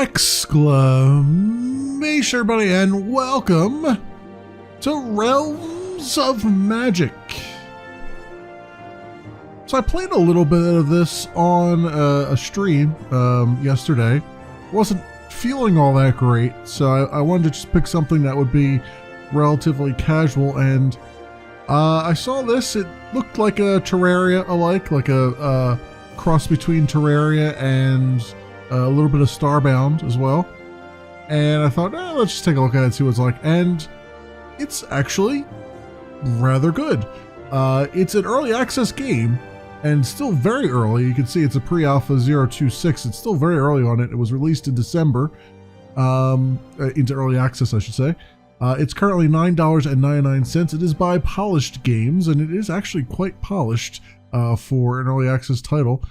Exclamation, everybody, and welcome to Realms of Magic. So I played a little bit of this on a stream yesterday. Wasn't feeling all that great, so I wanted to just pick something that would be relatively casual, and I saw this. It looked like a Terraria alike, like a cross between Terraria and a little bit of Starbound as well. And I thought, let's just take a look at it and see what it's like. And it's actually rather good. It's an early access game and still very early. You can see it's a pre-alpha 026. It's still very early on it. It was released in December, into early access, I should say. It's currently $9.99. It is by Polished Games, and it is actually quite polished for an early access title.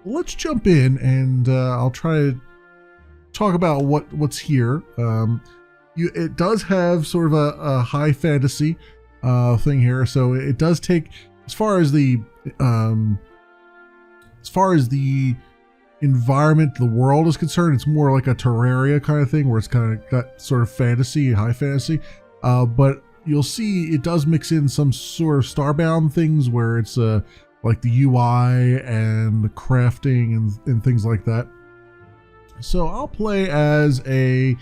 Let's jump in, and I'll try to talk about what's here. It does have sort of a high fantasy thing here, so it does take, as far as the environment, the world is concerned, it's more like a Terraria kind of thing, where it's kind of got sort of fantasy, high fantasy, but you'll see it does mix in some sort of Starbound things where it's like the UI and the crafting and things like that. So I'll play as a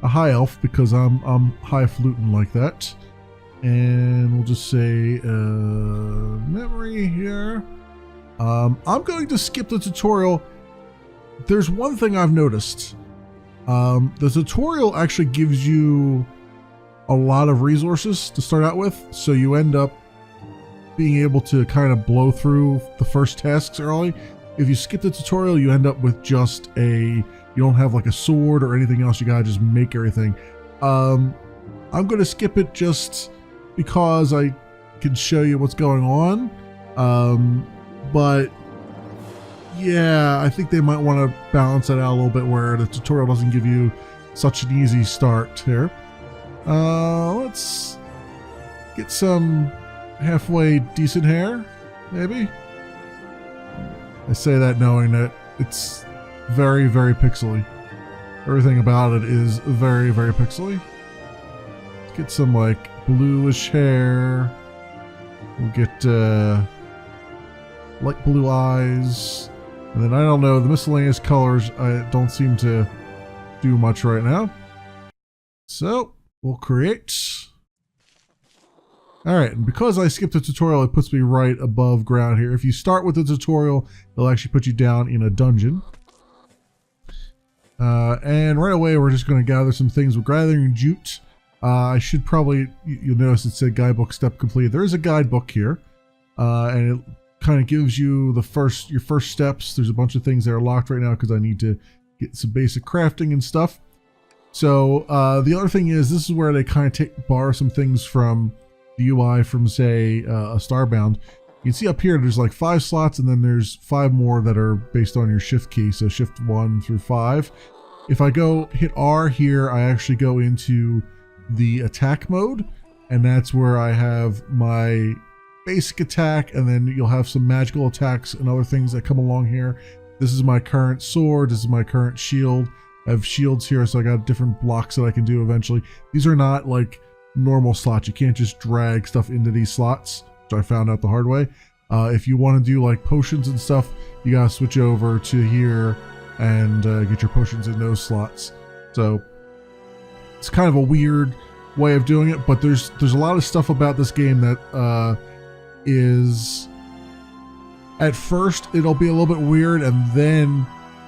high elf because I'm highfalutin like that, and we'll just say memory here. I'm going to skip the tutorial. There's one thing I've noticed. The tutorial actually gives you a lot of resources to start out with, so you end up being able to kind of blow through the first tasks early. If you skip the tutorial, you end up with just you don't have like a sword or anything else. You gotta just make everything. I'm gonna skip it just because I can show you what's going on. But yeah, I think they might want to balance it out a little bit where the tutorial doesn't give you such an easy start here. Let's get some halfway decent hair, maybe. I say that knowing that it's very, very pixely. Everything about it is very, very pixely. Let's get some like bluish hair. We'll get light blue eyes. And then I don't know, the miscellaneous colors I don't seem to do much right now. So we'll create. Alright, and because I skipped the tutorial, it puts me right above ground here. If you start with the tutorial, it'll actually put you down in a dungeon. And right away, we're just going to gather some things. We're gathering jute. I should probably, you'll notice it said guidebook step complete. There is a guidebook here, and it kind of gives you your first steps. There's a bunch of things that are locked right now because I need to get some basic crafting and stuff. So the other thing is, this is where they kind of borrow some things from the UI from, say, a Starbound. You can see up here there's like 5 slots, and then there's 5 more that are based on your shift key, so shift 1 through 5. If I go hit R here, I actually go into the attack mode, and that's where I have my basic attack, and then you'll have some magical attacks and other things that come along here. This is my current sword, this is my current shield. I have shields here, so I got different blocks that I can do eventually. These are not like normal slots. You can't just drag stuff into these slots, which I found out the hard way. If you want to do like potions and stuff, you gotta switch over to here and get your potions in those slots. So it's kind of a weird way of doing it, but there's a lot of stuff about this game that is, at first it'll be a little bit weird, and then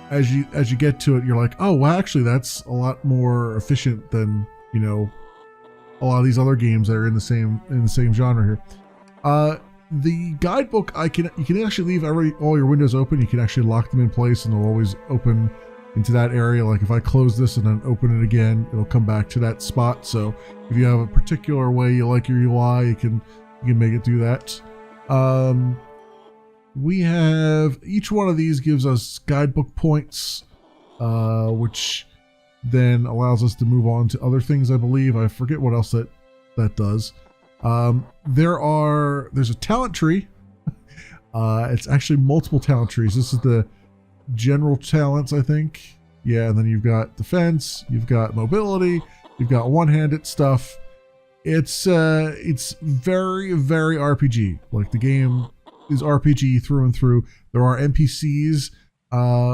as you get to it, you're like, oh well, actually that's a lot more efficient than, you know, a lot of these other games that are in the same genre here. The guidebook, you can actually leave all your windows open. You can actually lock them in place, and they'll always open into that area. Like if I close this and then open it again, it'll come back to that spot. So if you have a particular way you like your UI, you can make it do that. We have, each one of these gives us guidebook points, which then allows us to move on to other things, I believe. I forget what else that does. There's a talent tree. It's actually multiple talent trees. This is the general talents, I think. Yeah, and then you've got defense, you've got mobility, you've got one-handed stuff. It's very, very RPG. Like, the game is RPG through and through. There are NPCs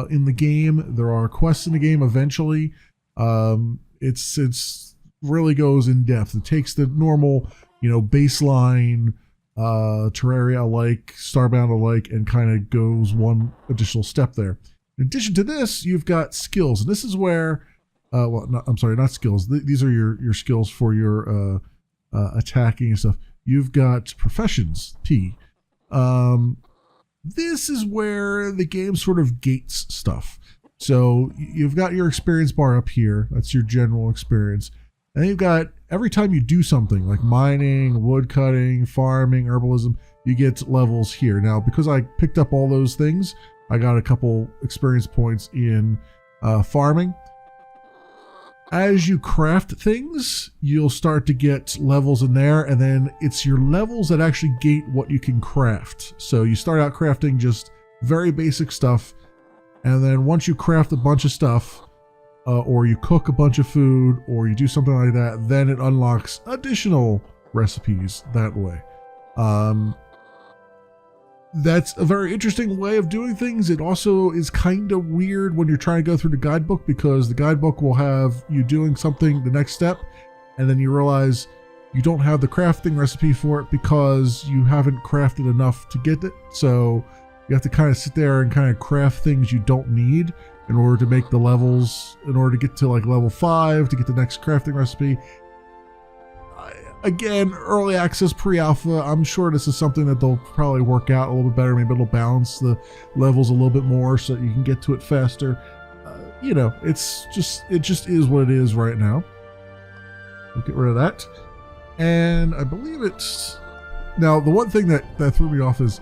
in the game. There are quests in the game eventually. It's really goes in depth. It takes the normal, baseline Terraria alike, Starbound alike, and kind of goes one additional step there. In addition to this, you've got skills, and this is where, not skills. These are your skills for your attacking and stuff. You've got professions, P. This is where the game sort of gates stuff. So you've got your experience bar up here. That's your general experience. And you've got, every time you do something like mining, wood cutting, farming, herbalism, you get levels here. Now, because I picked up all those things, I got a couple experience points in farming. As you craft things, you'll start to get levels in there, and then it's your levels that actually gate what you can craft. So you start out crafting just very basic stuff, and then once you craft a bunch of stuff, or you cook a bunch of food, or you do something like that, then it unlocks additional recipes that way. That's a very interesting way of doing things. It also is kind of weird when you're trying to go through the guidebook, because the guidebook will have you doing something the next step, and then you realize you don't have the crafting recipe for it because you haven't crafted enough to get it. So you have to kind of sit there and kind of craft things you don't need in order to make the levels, in order to get to like level 5 to get the next crafting recipe. Again, early access, pre-alpha, I'm sure this is something that they'll probably work out a little bit better. Maybe it'll balance the levels a little bit more so that you can get to it faster. It just is what it is right now. We'll get rid of that. And I believe it's... Now, the one thing that threw me off is,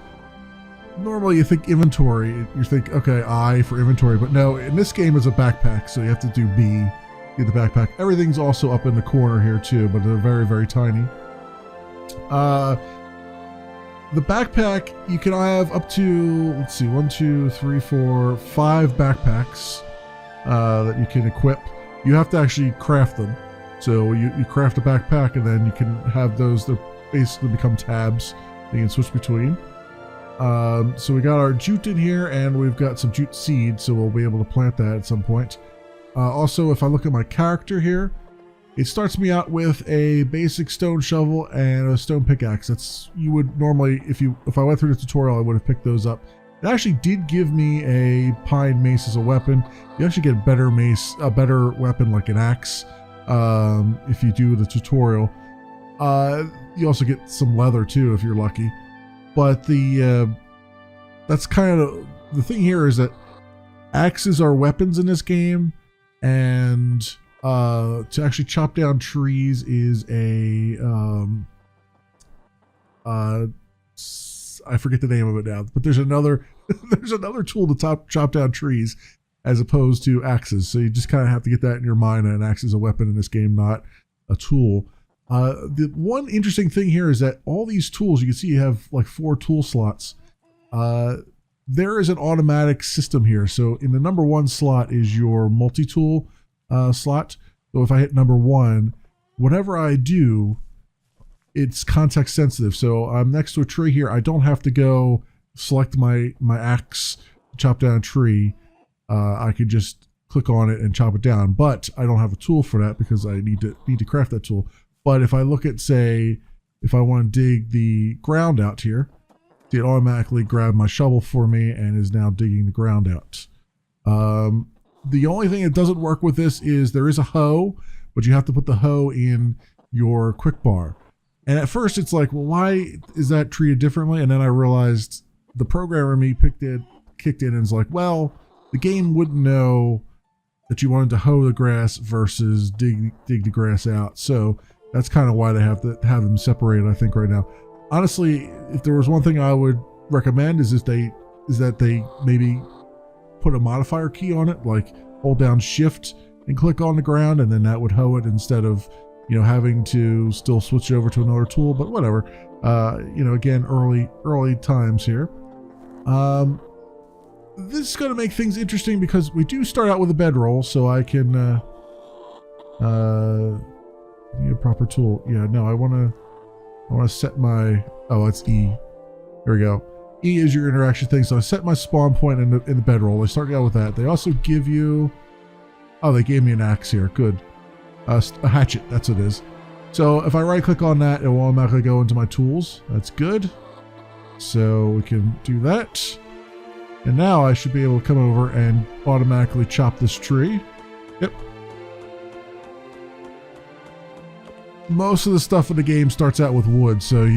normally you think inventory, you think, okay, I for inventory, but no, in this game it's a backpack, so you have to do B. Get the backpack. Everything's also up in the corner here too, but they're very, very tiny. The backpack, you can have up to, let's see, 1, 2, 3, 4, 5 backpacks that you can equip. You have to actually craft them. So you craft a backpack, and then you can have those that basically become tabs that you can switch between. So we got our jute in here, and we've got some jute seed, so we'll be able to plant that at some point. Also, if I look at my character here, it starts me out with a basic stone shovel and a stone pickaxe. That's, you would normally, if I went through the tutorial, I would have picked those up. It actually did give me a pine mace as a weapon. You actually get a better mace, a better weapon like an axe, if you do the tutorial. You also get some leather too if you're lucky. But that's kind of the thing here, is that axes are weapons in this game. And to actually chop down trees is a I forget the name of it now, but there's another tool to chop down trees as opposed to axes. So you just kind of have to get that in your mind. An axe is a weapon in this game, not a tool. The one interesting thing here is that all these tools, you can see you have like 4 tool slots. There is an automatic system here. So in the number 1 slot is your multi-tool slot. So if I hit number 1, whatever I do, it's context sensitive. So I'm next to a tree here. I don't have to go select my axe, chop down a tree. I could just click on it and chop it down. But I don't have a tool for that because I need to craft that tool. But if I look at, say, if I want to dig the ground out here, it automatically grabbed my shovel for me and is now digging the ground out. The only thing that doesn't work with this is there is a hoe, but you have to put the hoe in your quick bar. And at first it's like, well, why is that treated differently? And then I realized the programmer in me kicked in and is like, well, the game wouldn't know that you wanted to hoe the grass versus dig the grass out. So that's kind of why they have to have them separated, I think, right now. Honestly, if there was one thing I would recommend is that they maybe put a modifier key on it, like hold down shift and click on the ground, and then that would hoe it instead of, having to still switch over to another tool. But whatever, again, early times here. this is going to make things interesting because we do start out with a bedroll, so I can need a proper tool. Yeah, no, I want to set my, oh, it's E. There we go. E is your interaction thing. So I set my spawn point in the bedroll. I start out with that. They also give you, oh, they gave me an axe here. Good. A hatchet, that's what it is. So if I right click on that, it will automatically go into my tools. That's good. So we can do that. And now I should be able to come over and automatically chop this tree. Yep. Most of the stuff in the game starts out with wood, so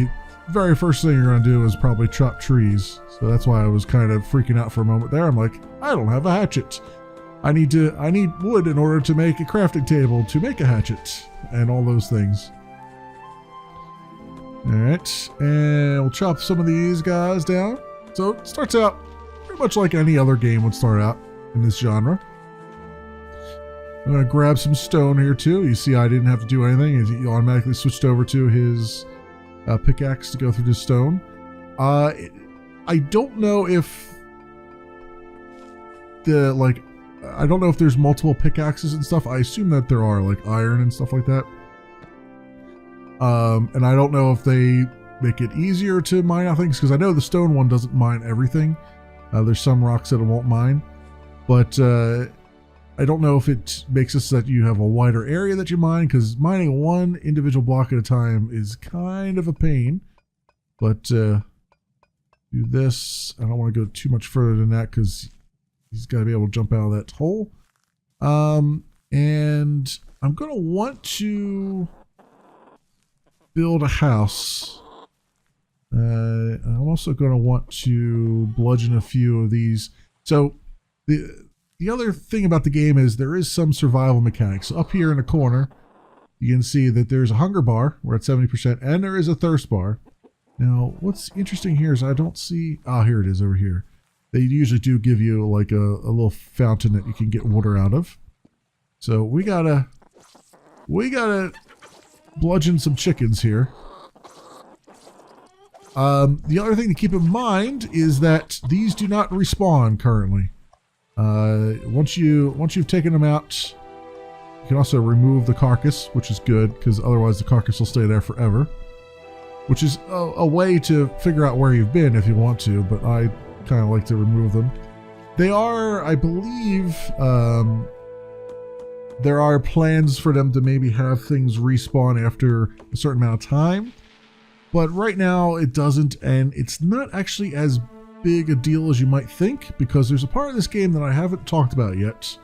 very first thing you're going to do is probably chop trees. So that's why I was kind of freaking out for a moment there. I'm like, I don't have a hatchet. I need wood in order to make a crafting table to make a hatchet and all those things. All right, and we'll chop some of these guys down. So it starts out pretty much like any other game would start out in this genre. I'm going to grab some stone here too. You see I didn't have to do anything. He automatically switched over to his pickaxe to go through the stone. I don't know if I don't know if there's multiple pickaxes and stuff. I assume that there are, like iron and stuff like that. And I don't know if they make it easier to mine out things, because I know the stone one doesn't mine everything. There's some rocks that it won't mine, but I don't know if it makes it so that you have a wider area that you mine, because mining one individual block at a time is kind of a pain. But do this. I don't want to go too much further than that because he's got to be able to jump out of that hole. And I'm going to want to build a house. I'm also going to want to bludgeon a few of these. So the other thing about the game is there is some survival mechanics. So up here in the corner, you can see that there's a hunger bar. We're at 70%, and there is a thirst bar. Now, what's interesting here is I don't see... Ah, here it is over here. They usually do give you like a little fountain that you can get water out of. So we gotta bludgeon some chickens here. The other thing to keep in mind is that these do not respawn currently. Once you've taken them out, you can also remove the carcass, which is good because otherwise the carcass will stay there forever. Which is a way to figure out where you've been if you want to, but I kind of like to remove them. They are, I believe, there are plans for them to maybe have things respawn after a certain amount of time, but right now it doesn't, and it's not actually as big a deal as you might think, because there's a part of this game that I haven't talked about yet,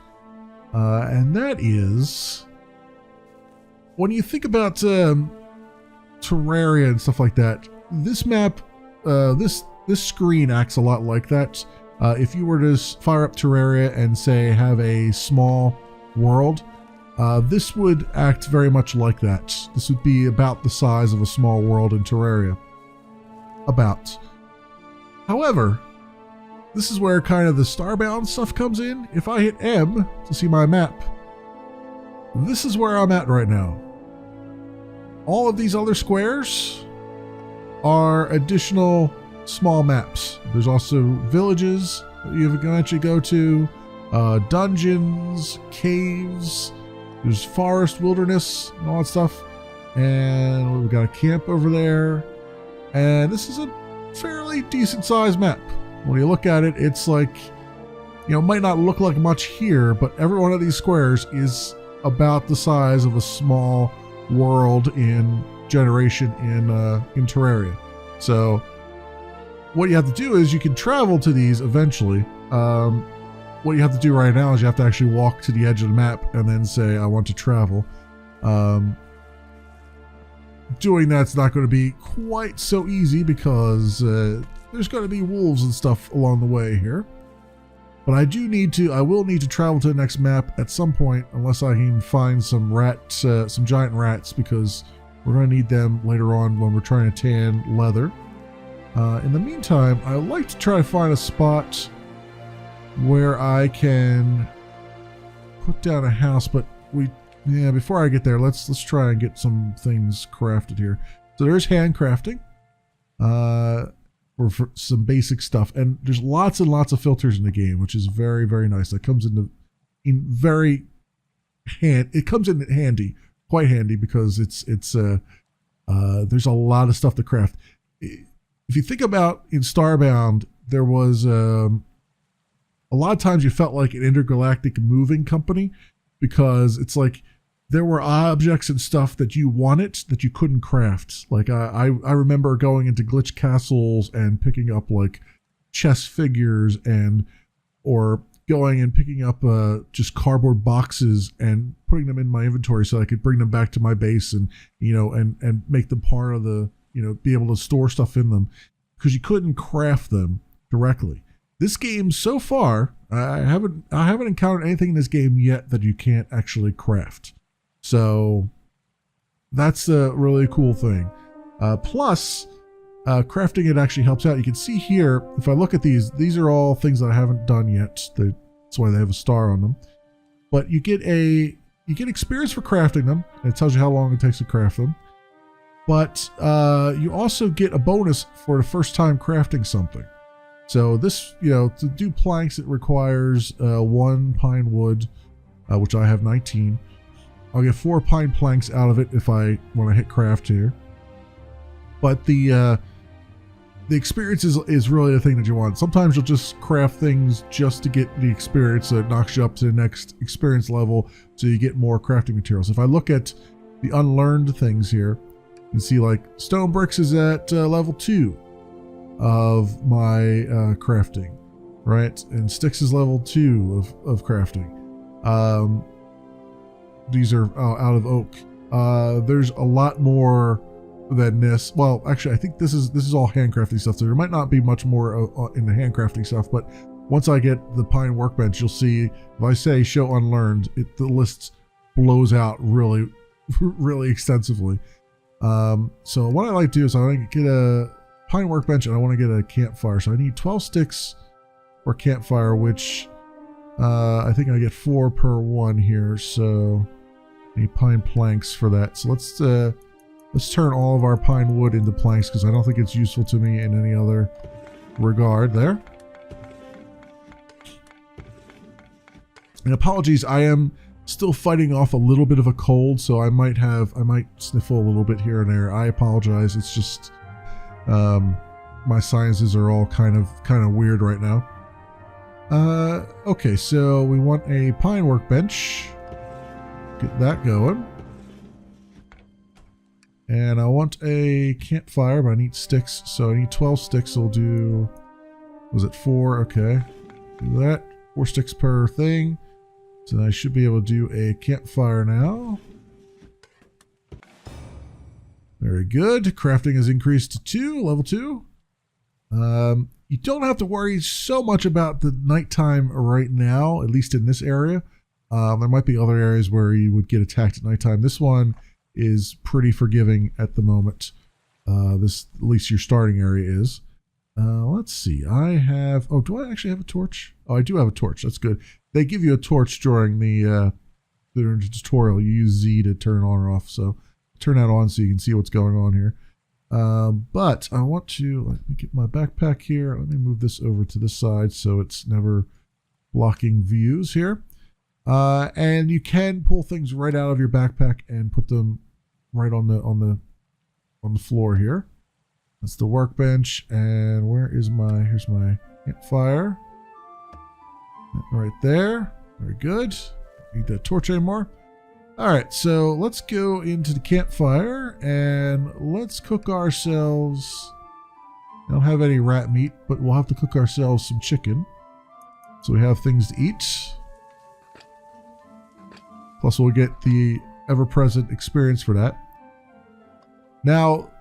and that is when you think about Terraria and stuff like that. This map, this screen acts a lot like that. If you were to fire up Terraria and say have a small world, this would act very much like that. This would be about the size of a small world in Terraria. About. However, this is where kind of the starbound stuff comes in. If I hit M to see my map, this is where I'm at right now. All of these other squares are additional small maps. There's also villages that you can actually go to, dungeons, caves, there's forest, wilderness, and all that stuff. And we've got a camp over there. And this is a fairly decent sized map. When you look at it, it's like, you know, it might not look like much here, but every one of these squares is about the size of a small world in Generation in Terraria. So what you have to do is you can travel to these eventually. What you have to do right now is you have to actually walk to the edge of the map and then say, I want to travel. Doing that's not going to be quite so easy because there's going to be wolves and stuff along the way here. But I will need to travel to the next map at some point, unless I can find some some giant rats, because we're going to need them later on when we're trying to tan leather. In the meantime, I would like to try to find a spot where I can put down a house, but before I get there, let's try and get some things crafted here. So there's handcrafting. for some basic stuff. And there's lots and lots of filters in the game, which is very, very nice. That comes it comes in handy, quite handy, because there's a lot of stuff to craft. If you think about in Starbound, there was a lot of times you felt like an intergalactic moving company, because it's like there were objects and stuff that you wanted that you couldn't craft. Like I remember going into glitch castles and picking up like chess figures or going and picking up just cardboard boxes and putting them in my inventory so I could bring them back to my base and and make them part of the be able to store stuff in them, because you couldn't craft them directly. This game so far, I haven't encountered anything in this game yet that you can't actually craft. So that's a really cool thing. Plus, crafting it actually helps out. You can see here, if I look at these are all things that I haven't done yet. That's why they have a star on them. But you get experience for crafting them, and it tells you how long it takes to craft them. But you also get a bonus for the first time crafting something. So this, to do planks, it requires 1 pine wood, which I have 19. I'll get 4 pine planks out of it when I hit craft here. But the experience is really the thing that you want. Sometimes you'll just craft things just to get the experience, so it knocks you up to the next experience level, so you get more crafting materials. If I look at the unlearned things here, you can see like stone bricks is at level 2 of my crafting, right? And sticks is level 2 of crafting. These are out of oak. There's a lot more than this. Well, actually, I think this is all handcrafting stuff. So there might not be much more in the handcrafting stuff, but once I get the pine workbench, you'll see if I say show unlearned, the list blows out really, really extensively. So what I like to do is I want to get a pine workbench and I want to get a campfire. So I need 12 sticks for campfire, which I think I get 4 per one here. So I need pine planks for that. So let's turn all of our pine wood into planks, because I don't think it's useful to me in any other regard there. And apologies, I am still fighting off a little bit of a cold, so I might sniffle a little bit here and there. I apologize. It's just my sinuses are all kind of weird right now. Okay, so we want a pine workbench. Get that going. And I want a campfire, but I need sticks, so I need 12 sticks. So we'll do, was it 4? Okay, do that. 4 sticks per thing. So I should be able to do a campfire now. Very good. Crafting has increased to 2, level 2. You don't have to worry so much about the nighttime right now, at least in this area. There might be other areas where you would get attacked at nighttime. This one is pretty forgiving at the moment. At least your starting area is. Let's see. Do I actually have a torch? Oh, I do have a torch. That's good. They give you a torch during the tutorial. You use Z to turn on or off. So turn that on so you can see what's going on here. But I want to, let me get my backpack here. Let me move this over to this side so it's never blocking views here. And you can pull things right out of your backpack and put them right on the floor here. That's the workbench. And here's my campfire. Right there. Very good. Need that torch anymore. All right, so let's go into the campfire and let's cook ourselves. I don't have any rat meat, but we'll have to cook ourselves some chicken, so we have things to eat. Plus, we'll get the ever-present experience for that. Now,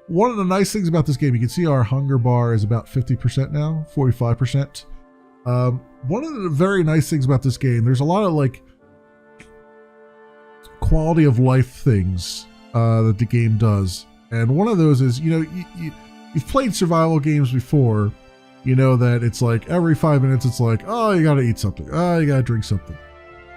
one of the nice things about this game, you can see our hunger bar is about 50% now, 45%. One of the very nice things about this game, there's a lot of like quality of life things that the game does, and one of those is, you've played survival games before, you know that it's like every 5 minutes it's like, oh, you gotta eat something, oh, you gotta drink something.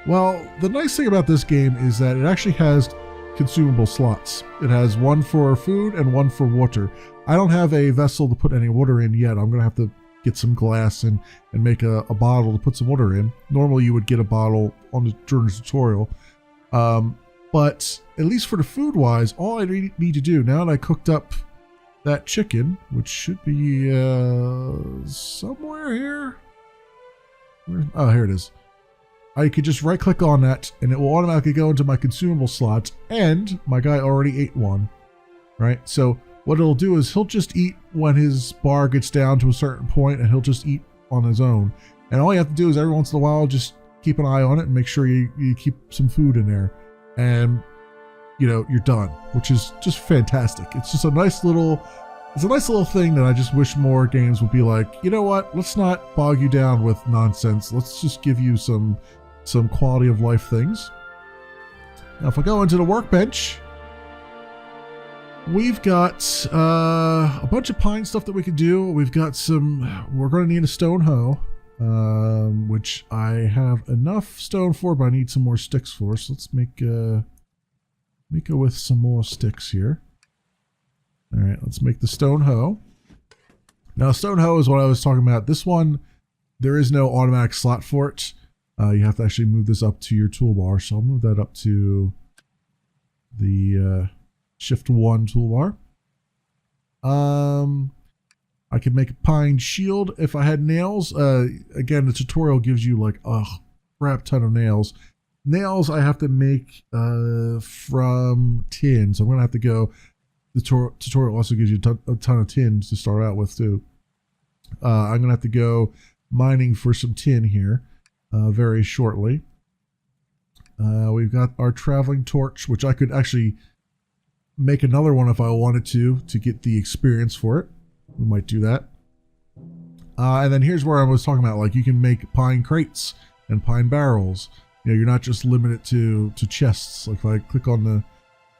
Well, the nice thing about this game is that it actually has consumable slots. It has one for food and one for water. I don't have a vessel to put any water in yet. I'm going to have to get some glass and make a bottle to put some water in. Normally you would get a bottle during the tutorial. But at least for the food wise, all I need to do now that I cooked up that chicken, which should be somewhere here. Oh, here it is. I could just right click on that and it will automatically go into my consumable slots, and my guy already ate one, right? So what it'll do is he'll just eat when his bar gets down to a certain point, and he'll just eat on his own. And all you have to do is every once in a while just keep an eye on it and make sure you keep some food in there, and you know, you're done, which is just fantastic. It's just a nice little thing that I just wish more games would be like, you know what, let's not bog you down with nonsense. Let's just give you some quality of life things. Now, if I go into the workbench, we've got a bunch of pine stuff that we can do. We've got we're going to need a stone hoe, which I have enough stone for, but I need some more sticks for. So let's make go with some more sticks here. All right, let's make the stone hoe. Now, stone hoe is what I was talking about. This one, there is no automatic slot for it. You have to actually move this up to your toolbar. So I'll move that up to the Shift 1 toolbar. I could make a pine shield if I had nails. Again, the tutorial gives you like a crap ton of nails. Nails I have to make from tin, so I'm gonna have to go. The tutorial also gives you a ton of tin to start out with too. I'm gonna have to go mining for some tin here very shortly. We've got our traveling torch, which I could actually make another one if I wanted to get the experience for it. We might do that. And then here's where I was talking about, like, you can make pine crates and pine barrels. You know, you're not just limited to chests. Like if I click on the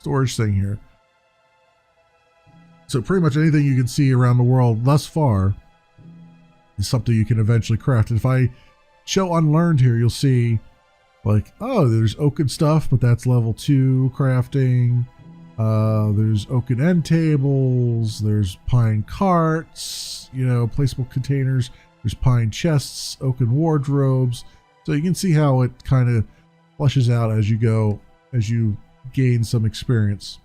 storage thing here. So pretty much anything you can see around the world thus far is something you can eventually craft. And if I show unlearned here, you'll see like, oh, there's oaken stuff, but that's level 2 crafting. There's oaken end tables, there's pine carts, you know, placeable containers, there's pine chests, oaken wardrobes. So you can see how it kind of fleshes out as you go, as you gain some experience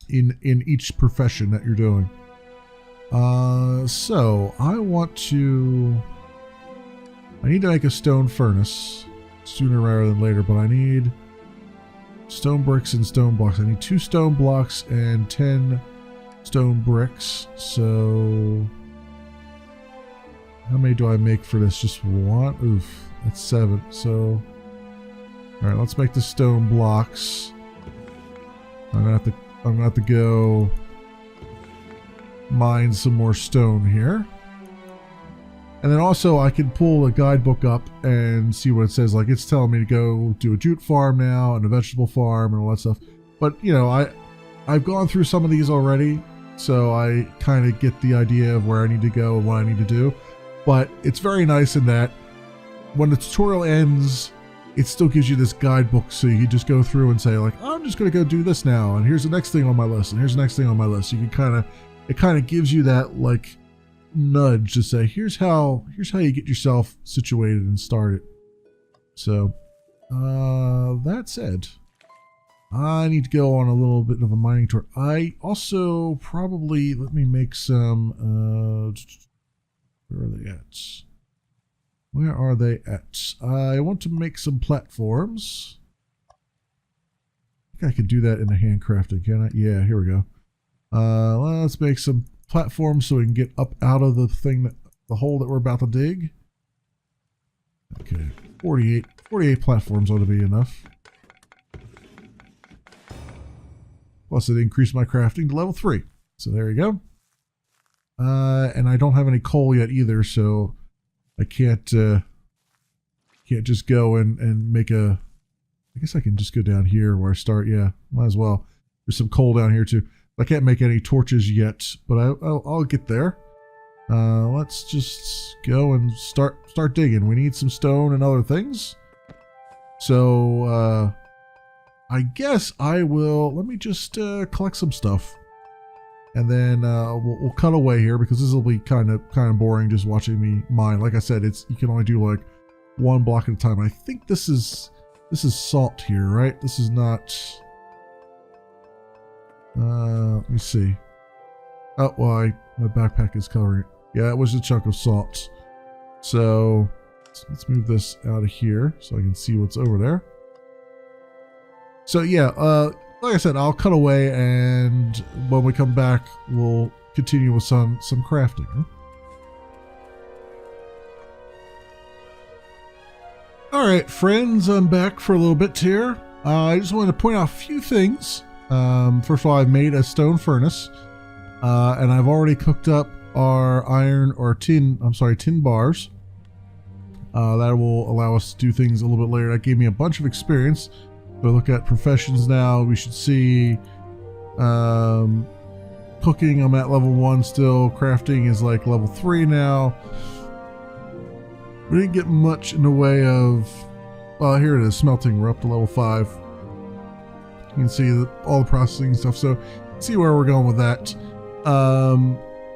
in each profession that you're doing. So I need to make a stone furnace sooner rather than later, but I need stone bricks and stone blocks. I need 2 stone blocks and 10 stone bricks. So how many do I make for this? Just one? Oof, that's 7. So all right, let's make the stone blocks. I'm gonna have to go mine some more stone here. And then also I can pull a guidebook up and see what it says. Like it's telling me to go do a jute farm now and a vegetable farm and all that stuff. But you know, I've gone through some of these already, so I kind of get the idea of where I need to go and what I need to do. But it's very nice in that when the tutorial ends, it still gives you this guidebook, so you can just go through and say like, oh, I'm just going to go do this now, and here's the next thing on my list, and here's the next thing on my list. You can it kind of gives you that like nudge to say, here's how you get yourself situated and started. So that said, I need to go on a little bit of a mining tour. I also probably, let me make some where are they at? Where are they at? I want to make some platforms. I think I could do that in the handcrafting, can I? Yeah, here we go. Let's make some platforms so we can get up out of the hole that we're about to dig. Okay, 48 platforms ought to be enough. Plus it increased my crafting to level 3. So there you go. And I don't have any coal yet either, so I can't just go and make a, I guess I can just go down here where I start. Yeah, might as well. There's some coal down here too. I can't make any torches yet, but I'll get there. Let's just go and start digging. We need some stone and other things. So I guess I will, let me just collect some stuff. And then we'll cut away here because this will be kind of boring just watching me mine. Like I said, you can only do like one block at a time. I think this is salt here, right? This is not. Let me see. Oh, well, my backpack is covering it. Yeah, it was a chunk of salt. So let's move this out of here so I can see what's over there. So yeah, like I said, I'll cut away, and when we come back, we'll continue with some crafting. Huh? All right, friends, I'm back for a little bit here. I just wanted to point out a few things. First of all, I've made a stone furnace, and I've already cooked up our tin bars. That will allow us to do things a little bit later. That gave me a bunch of experience. If we look at professions now, we should see cooking, I'm at level 1 still. Crafting is like level 3 now. We didn't get much in the way of, well, here it is, smelting. We're up to level 5. You can see all the processing and stuff, so see where we're going with that.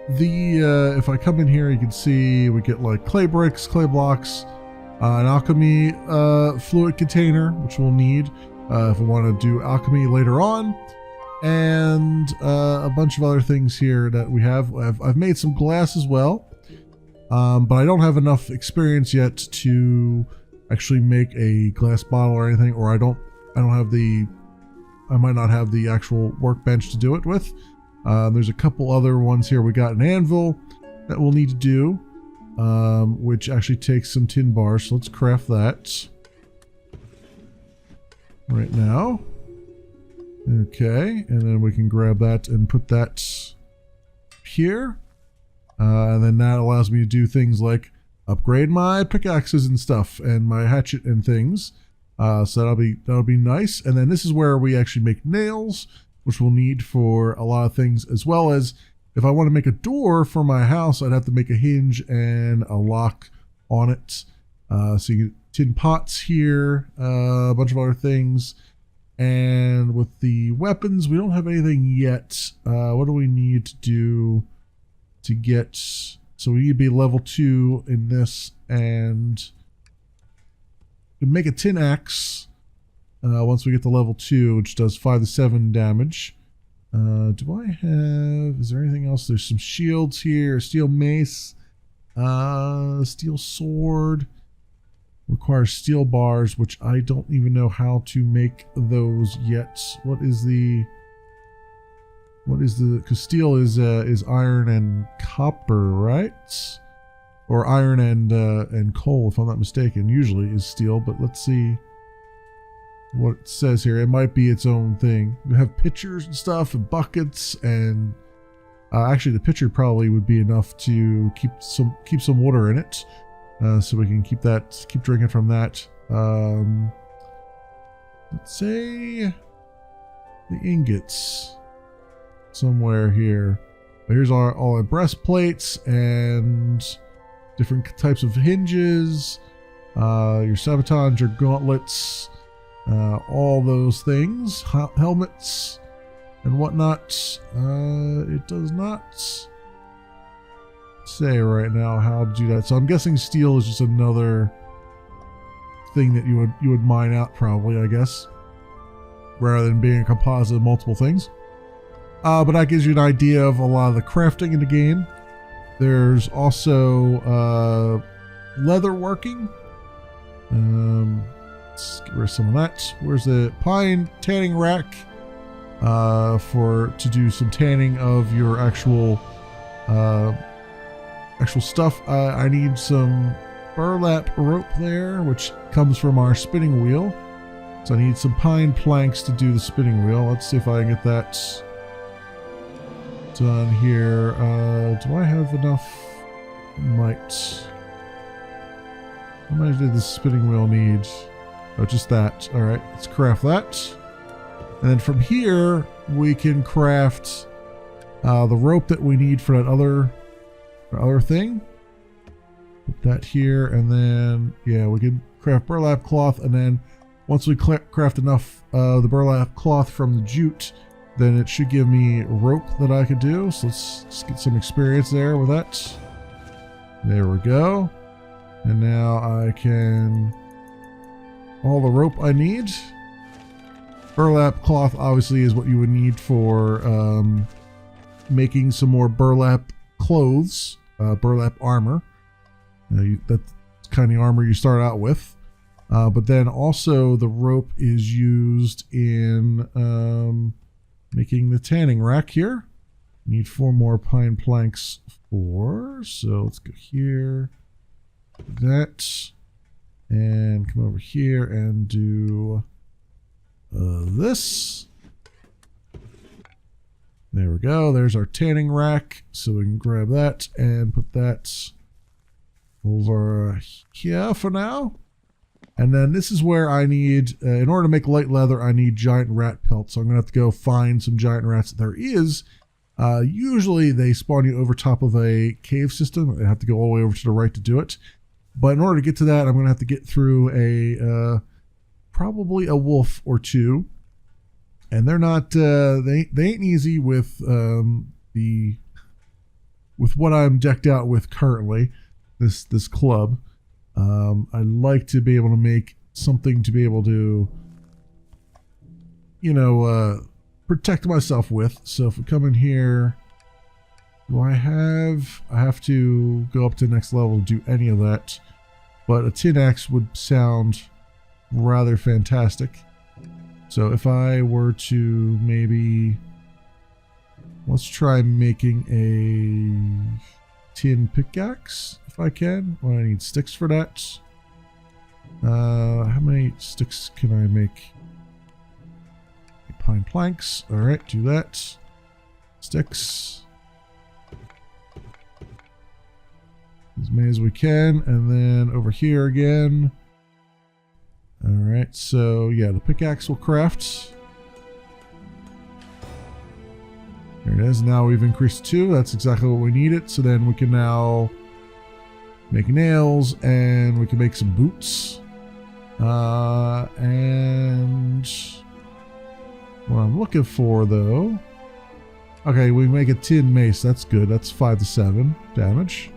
If I come in here, you can see we get like clay bricks, clay blocks, an alchemy fluid container, which we'll need if we want to do alchemy later on, and a bunch of other things here that we have. I've made some glass as well, but I don't have enough experience yet to actually make a glass bottle or anything, or I might not have the actual workbench to do it with. There's a couple other ones here. We got an anvil that we'll need to do, which actually takes some tin bars. So let's craft that right now. Okay, and then we can grab that and put that here. And then that allows me to do things like upgrade my pickaxes and stuff and my hatchet and things. So that'll be nice. And then this is where we actually make nails, which we'll need for a lot of things, as well as if I want to make a door for my house, I'd have to make a hinge and a lock on it. So you get tin pots here, a bunch of other things. And with the weapons, we don't have anything yet. What do we need to do to get... So we need to be level 2 in this, and we can make a tin axe once we get to level 2, which does 5 to 7 damage. Do I have... Is there anything else? There's some shields here. Steel mace. Steel sword. Requires steel bars, which I don't even know how to make those yet. What is the... Because steel is iron and copper, right? Or iron and coal, if I'm not mistaken. Usually is steel, but let's see what it says here. It might be its own thing. We have pitchers and stuff, and buckets, and actually the pitcher probably would be enough to keep some water in it, so we can keep drinking from that. Let's say the ingots. Somewhere here. Here's all our breastplates and different types of hinges, your sabotage, your gauntlets, all those things, helmets and whatnot. It does not say right now how to do that, so I'm guessing steel is just another thing that you would mine out, probably, I guess, rather than being a composite of multiple things. But that gives you an idea of a lot of the crafting in the game. There's also leather working. Let's get rid of some of that. Where's the pine tanning rack to do some tanning of your actual stuff. I need some burlap rope there, which comes from our spinning wheel. So I need some pine planks to do the spinning wheel. Let's see if I can get that done here. Do I have enough? Might. How much did the spinning wheel need? Oh, just that. Alright, let's craft that. And then from here, we can craft the rope that we need for that other thing. Put that here, and then, yeah, we can craft burlap cloth, and then once we craft enough of the burlap cloth from the jute, then it should give me rope that I could do. So let's get some experience there with that. There we go. And now I can... all the rope I need. Burlap cloth obviously is what you would need for making some more burlap clothes, burlap armor. That's the kind of armor you start out with. But then also the rope is used in making the tanning rack here. Need 4 more pine planks for, so let's go here, that, and come over here and do this. There we go. There's our tanning rack. So we can grab that and put that over here for now. And then this is where I need, in order to make light leather, I need giant rat pelts. So I'm going to have to go find some giant rats. There is, usually they spawn you over top of a cave system. I have to go all the way over to the right to do it. But in order to get to that, I'm going to have to get through a, probably a wolf or two. And they're not, they ain't easy with what I'm decked out with currently, this club. I like to be able to make something to be able to, you know, protect myself with. So if we come in here, I have to go up to the next level to do any of that. But a tin axe would sound rather fantastic. So if I were to maybe, let's try making a tin pickaxe if I can. Well, I need sticks for that. How many sticks can I make? Pine planks. All right, do that. Sticks. As many as we can, and then over here again. All right, so yeah, the pickaxe will craft. There it is. Now we've increased 2. That's exactly what we needed. So then we can now make nails, and we can make some boots. And what I'm looking for, though. Okay, we make a tin mace. That's good. That's 5 to 7 damage.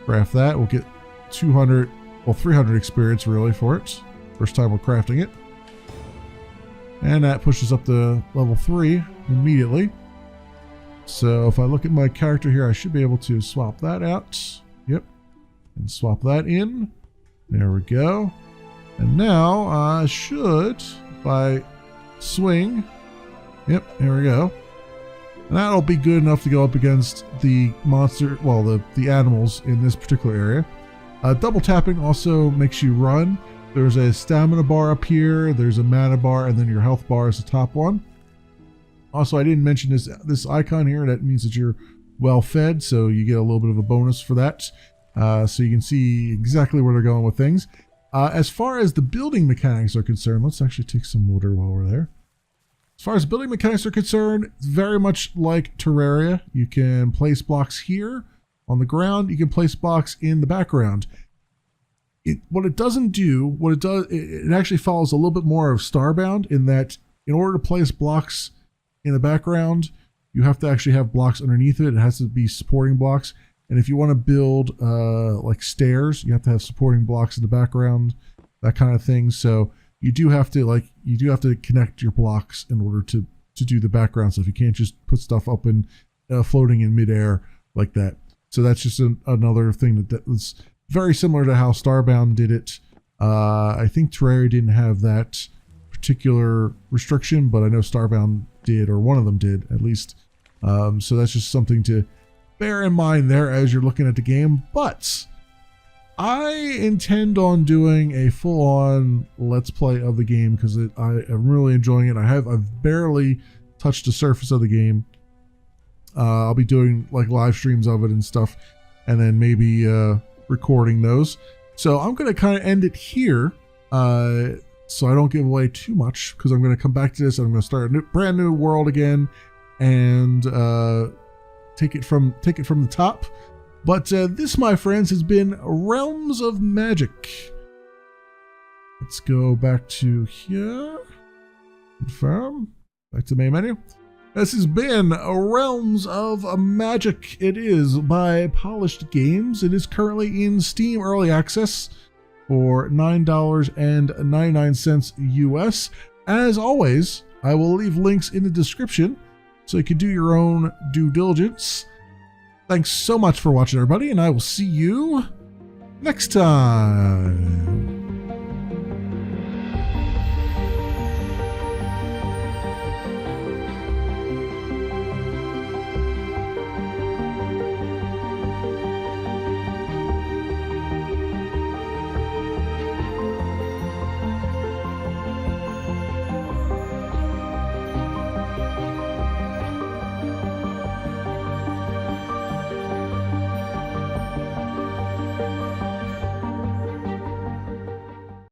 Craft that. We'll get 200, well, 300 experience really for it. First time we're crafting it. And that pushes up to level 3 immediately. So if I look at my character here, I should be able to swap that out. Yep. And swap that in. There we go. And now I should, if I swing, yep, there we go. And that'll be good enough to go up against the monster, well, the animals in this particular area. Double tapping also makes you run. There's a stamina bar up here, there's a mana bar, and then your health bar is the top one. Also, I didn't mention this icon here. That means that you're well fed, so you get a little bit of a bonus for that. So you can see exactly where they're going with things. As far as the building mechanics are concerned, let's actually take some water while we're there. As far as building mechanics are concerned, it's very much like Terraria. You can place blocks here on the ground. You can place blocks in the background. What it doesn't do, it actually follows a little bit more of Starbound in that in order to place blocks in the background, you have to actually have blocks underneath it. It has to be supporting blocks. And if you want to build like stairs, you have to have supporting blocks in the background, that kind of thing. So you do have to connect your blocks in order to do the background stuff. You can't just put stuff up and floating in midair like that. So that's just another thing that's very similar to how Starbound did it. I think Terraria didn't have that particular restriction, but I know Starbound did, or one of them did at least. So that's just something to bear in mind there as you're looking at the game. But I intend on doing a full-on let's play of the game because I am really enjoying it. I've barely touched the surface of the game. I'll be doing like live streams of it and stuff, and then maybe recording those. So I'm going to kind of end it here, so I don't give away too much, because I'm going to come back to this and I'm going to start a brand new world again and take it from the top. But this, my friends, has been Realms of Magic. Let's go back to here. Confirm. Back to the main menu. This has been Realms of Magic. It is by Polished Games. It is currently in Steam Early Access for $9.99 US. As always, I will leave links in the description so you can do your own due diligence. Thanks so much for watching, everybody, and I will see you next time.